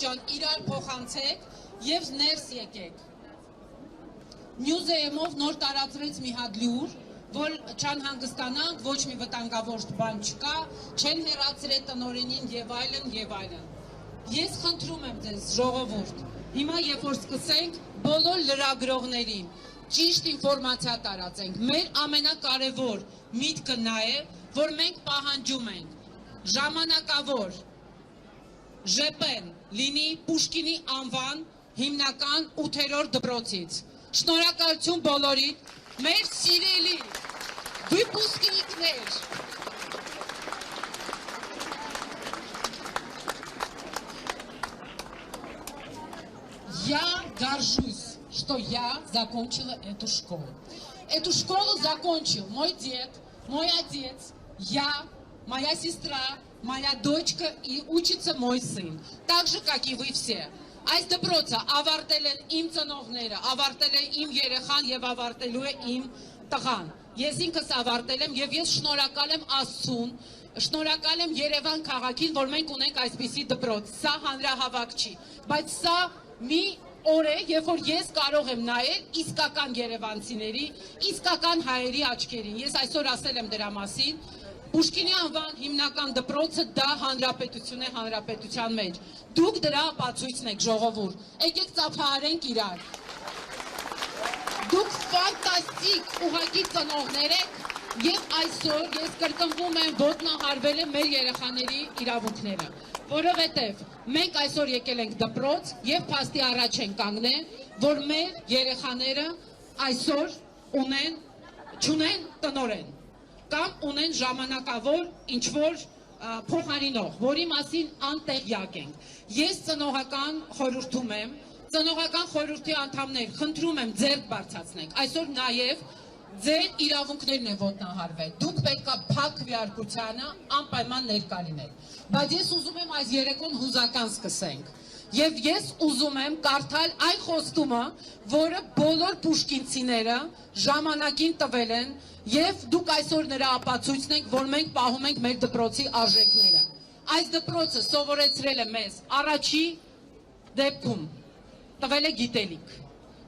ջան, իրար փոխանցեք եւ ներս եկեք։ Մյուզեումով նոր տարածվեց մի հատ լուր, որ չանհանգստանանք, ոչ մի վտանգավոր բան չկա, չեն հեռացրել տնօրենին եւ այլն եւ այլն։ Ես խնդրում եմ ձեզ, ժողովուրդ, հիմա երբ որ սկսենք, բոլոր լրագրողներին ճիշտ ինֆորմացիա տարածենք։ Մեր ամենակարևոր միտքը նա է, որ մենք պահանջում ենք ժամանակավոր ԺՊ-ն լինի Պուշկինի անվան հիմնական 8-րդ դպրոցից։ Շնորհակալություն բոլորին, մեր սիրելի выпускникներ։ Я горжусь, что я закончила эту школу. Эту школу закончил мой дед, мой отец, я, моя сестра, моя дочка и учится мой сын. Так же, как и вы все. Այս դպրոցը ավարտել են իմ ծնողները, ավարտել է իմ երեխան եւ ավարտելու է իմ տղան։ Ես ինքս ավարտել եմ եւ ես շնորհակալ եմ Աստծուն, շնորհակալ եմ Երևան քաղաքին, որ մենք ունենք այսպիսի դպրոց։ Սա հանրահավաք չի, բայց սա մի օր է, երբ որ ես կարող եմ նայել իսկական երևանցիների, իսկական հայերի աչքերին։ Ես այսօր ասել եմ դրա մասին։ Պուշկինի անվան հիմնական դպրոցը դա հանրապետություն է հանրապետության մեջ։ Դուք դրա ապացույցն եք, ժողովուրդ։ Եկեք ծափահարենք իրար։ Դուք ֆանտաստիկ ուղղակի ծնողներ եք եւ այսօր ես կրկնվում եմ ոտնահարվել եմ մեր երեխաների իրավունքները, որովհետեւ մենք այսօր եկել ենք դպրոց եւ փաստի առաջ են կանգնել, որ մեր երեխաները այսօր չունեն տնօրեն կամ ունեն ժամանակավոր ինչ-որ փոխարինող, որի մասին անտեղյակ ենք։ Ես ծնողական խորհրդում եմ, ծնողական խորհրդի անդամներ, խնդրում եմ ձեռք բարձրացնենք։ Այսօր նաև ձեր իրավունքներն է ոտնահարվել։ Դուք պետք է փակ քվեարկությանը անպայման ներկա լինեք։ Բայց ես ուզում եմ այս երեկոն հուզական սկսենք։ Եվ ես ուզում եմ կարդալ այն խոստումը, որը բոլոր պուշկինցիները ժամանակին տվել են, եւ դուք այսօր նրա ապացույցն եք, որ մենք պահում ենք մեր դպրոցի արժեքները։ Այս դպրոցը սովորեցրել է մեզ առաջի դեպքում տվել է գիտելիք,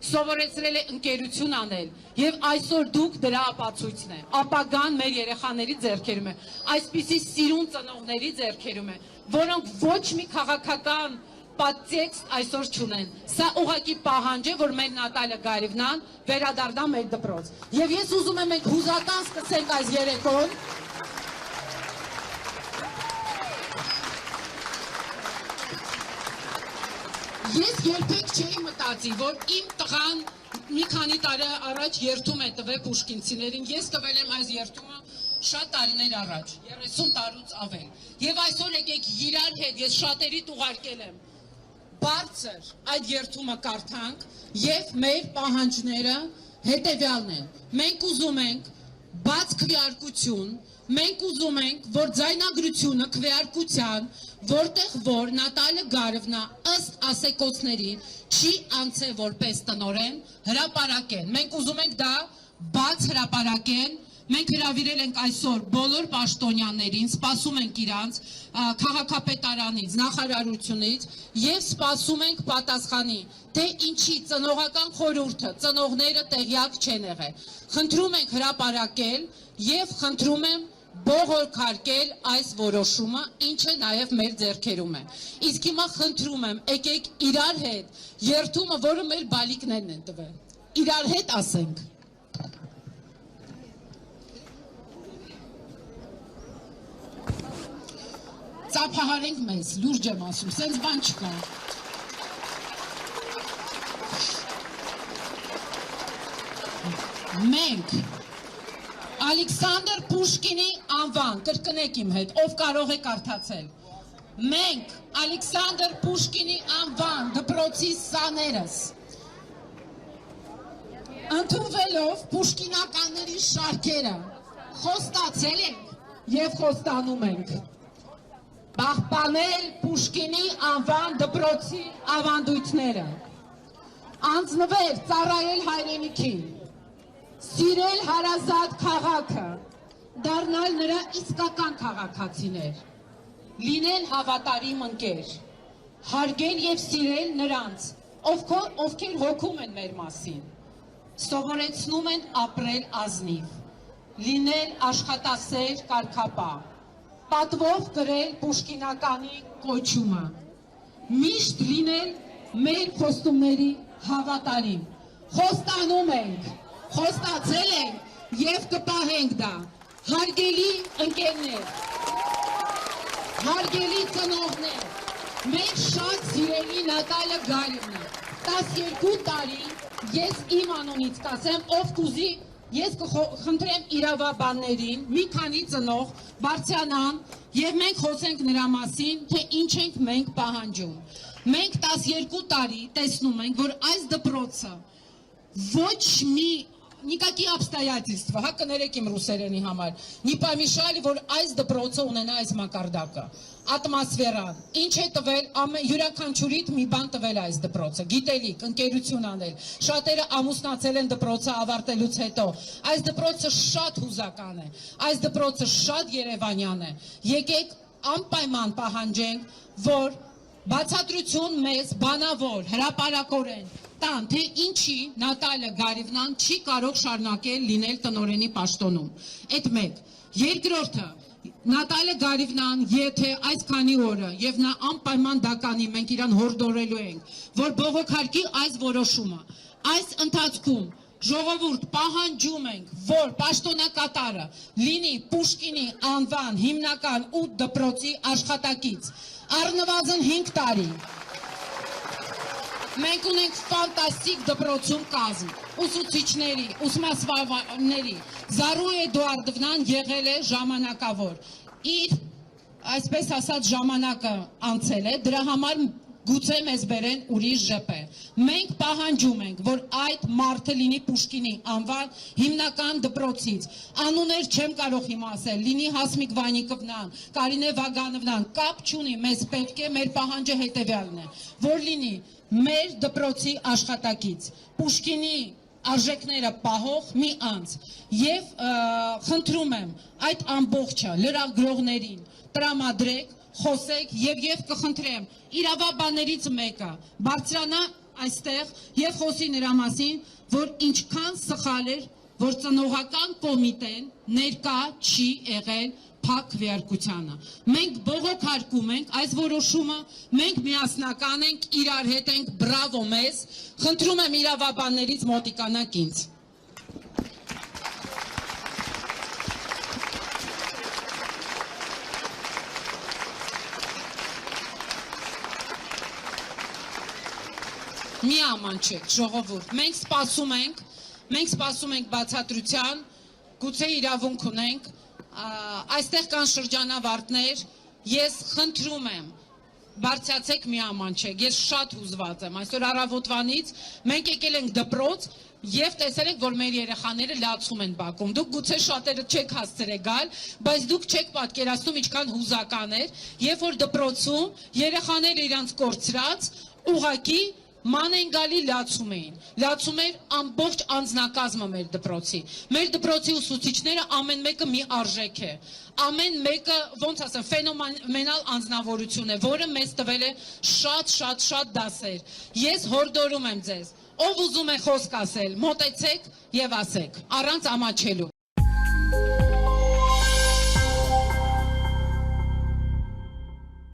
սովորեցրել է ընկերություն անել եւ այսօր դուք դրա ապացույցն է։ Ապագան մեր երեխաների ձեռքերում է, այսպիսի սիրուն ծնողների ձեռքերում է, որոնք ոչ մի քաղաքական պատտեքստ այսօր չունեն։ Սա ուղղակի պահանջ է, որ մեր Նատալիա Գարիևնան վերադառնա մեր դպրոց։ Եվ ես ուզում եմ մենք հուզական սկսենք այս երեկոն։ Ես երբեք չէի մտածի, որ իմ տղան մի քանի տարի առաջ երթում է տվել պուշկինցիներին։ Ես տվել եմ այս երթումը շատ տարիներ առաջ, 30 տարուց ավել։ Եվ այսօր եկեք իրար հետ, ես շատերիդ ուղարկել եմ բարձր այդ երթումը կարդանք եւ մեր պահանջները հետեւյալն են։ Մենք ուզում ենք բաց քվեարկություն, մենք ուզում ենք, որ ձայնագրությունը քվեարկության, որտեղ որ Նատալիա Գարիևնա ըստ ասեկոսների չի անցել որպես տնօրեն, հրապարակեն։ Մենք ուզում ենք դա բաց հրապարակեն։ Մենք հրավիրել ենք այսօր բոլոր պաշտոնյաներին, սպասում ենք իրանց քաղաքապետարանից, նախարարությունից եւ սպասում ենք պատասխանի, թե ինչի ծնողական խորհուրդը, ծնողները տեղյակ չեն եղել։ Խնդրում ենք հրապարակել եւ խնդրում եմ բողոքարկել այս որոշումը, ինչը նաեւ մեր ձեռքերում է։ Իսկ հիմա խնդրում եմ, եկեք իրար հետ երթումը, որը մեր բալիկներն են տվել, իրար հետ ասենք։ Ծափահարենք մեզ, լուրջ եմ ասում, սենց բան չկա։ Մենք Ալեքսանդր Պուշկինի անվան, կրկնեք իմ հետ, ով կարող է կարդացել։ Մենք Ալեքսանդր Պուշկինի անվան դպրոցի սաներս ընդունվելով պուշկինականների շարքերը խոստացել ենք եւ խոստանում ենք պահպանել Պուշկինի անվան դպրոցի ավանդույթները, անձնվել ծառայել հայրենիքին, սիրել հարազատ քաղաքը, դառնալ նրա իսկական քաղաքացիներ, լինել հավատարիմ ընկեր, հարգել եւ սիրել նրանց, ովքեր հոգում են մեր մասին, սովորեցնում են ապրել ազնիվ, լինել աշխատասեր կարգապահ, պատվով կրել Պուշկինականի կոչումը, միշտ լինել մեր խոստումների հավատարիմ, խոստանում ենք, խոստացել ենք եւ կպահենք դա, հարգելի ընկերներ, հարգելի ծնողներ, մեր շատ սիրելի Նատալիա Գարիևնա, 12 տարի ես իմ անունից կասեմ, ով կուզի, ես կխնդրեմ իրավաբաններին, մի քանի ծնող բարձրանան եւ մենք խոսենք նրա մասին, թե ինչ ենք մենք պահանջում։ Մենք 12 տարի տեսնում ենք, որ այս դպրոցը ոչ մի Никакие обстоятельства, հա կներեք իմ ռուսերենի համար, не помешали, որ այս դպրոցը ունենա այս մակարդակը, ատմոսֆերան, ինչ է տվել, յուրաքանչյուրիդ մի բան տվել այս դպրոցը, գիտելիք, ընկերություն անել, շատերը ամուսնացել են դպրոցը ավարտելուց հետո, այս դպրոցը շատ հուզական է, այս դպրոցը շատ երևանյան է, եկեք անպայման պահանջենք, որ բացատրություն մեզ բանավոր, հրապարակորեն տան, թե ինչի Նատալիա Գարիևնան չի կարող շարունակել լինել տնօրենի պաշտոնում։ Այդ մեկ։ Երկրորդը, Նատալիա Գարիևնան, եթե այսքանի օրը եւ նա անպայման դա կանի, մենք իրան հորդորելու ենք, որ բողոքարկի այս որոշումը, այս ընթացքում ժողովուրդ պահանջում ենք, որ պաշտոնակատարը լինի Պուշկինի անվան հիմնական 8 դպրոցի աշխատակից, առնվազն 5 տարի։ Մենք ունենք ֆանտաստիկ դպրոցում կազմ, ուսուցիչների, ուսմասվարների, Զարու Էդուարդովնան եղել է ժամանակավոր, իր, այսպես ասած, ժամանակը անցել է, դրա համար գուցե մեզ բերեն ուրիշ ԺՊ։ Մենք պահանջում ենք, որ այդ մարդը լինի Պուշկինի անվան հիմնական դպրոցից, անուններ չեմ կարող հիմա ասել, լինի Հասմիկ Վանիկովնան, Կարինե Վագանովնան, կապ չունի, մեզ պետք է, մեր պահանջը հետևյալն է, որ լինի մեր դպրոցի աշխատակից, Պուշկինի արժեքները պահող մի անձ եւ խնդրում եմ այդ ամբողջը լրագրողներին տրամադրեք, խոսեք եւ կխնդրեմ իրավաբաններից մեկը բարձրանա այստեղ եւ խոսի նրա մասին, որ ինչքան սխալ էր, որ ծնողական կոմիտեն ներկա չի եղել փակ քվեարկությանը։ Մենք բողոքարկում ենք այս որոշումը, մենք միասնական ենք, իրար հետ ենք, բրավո մեզ, խնդրում եմ իրավաբաններից մոտիկանաք ինձ։ Մի ամանչեք, ժողովուրդ, մենք սպասում ենք բացատրության, գուցե իրավունք ունենք, այստեղ կան շրջանավարտներ, ես խնդրում եմ, բարձրացեք մի ամանչեք, ես շատ հուզված եմ, այսօր առավոտվանից մենք եկել ենք դպրոց և տեսել ենք, որ մեր երեխաները լացում են բակում, դուք գուցե շատերը չեք հասցրել գալ, բայց դուք չեք պատկերացնում ինչքան հուզական էր, երբ որ դպրոցում երեխաները իրանց կորցրած, ուղղակի ման են գալի լացում էր ամբողջ անձնակազմը մեր դպրոցի ուսուցիչները ամեն մեկը մի արժեք է, ամեն մեկը ոնց ասեմ ֆենոմենալ անձնավորություն է, որը մեզ տվել է շատ դասեր, ես հորդորում եմ ձեզ, ով ուզում է խոսք ասել, մոտեցեք և ասեք, առանց ամաչելու։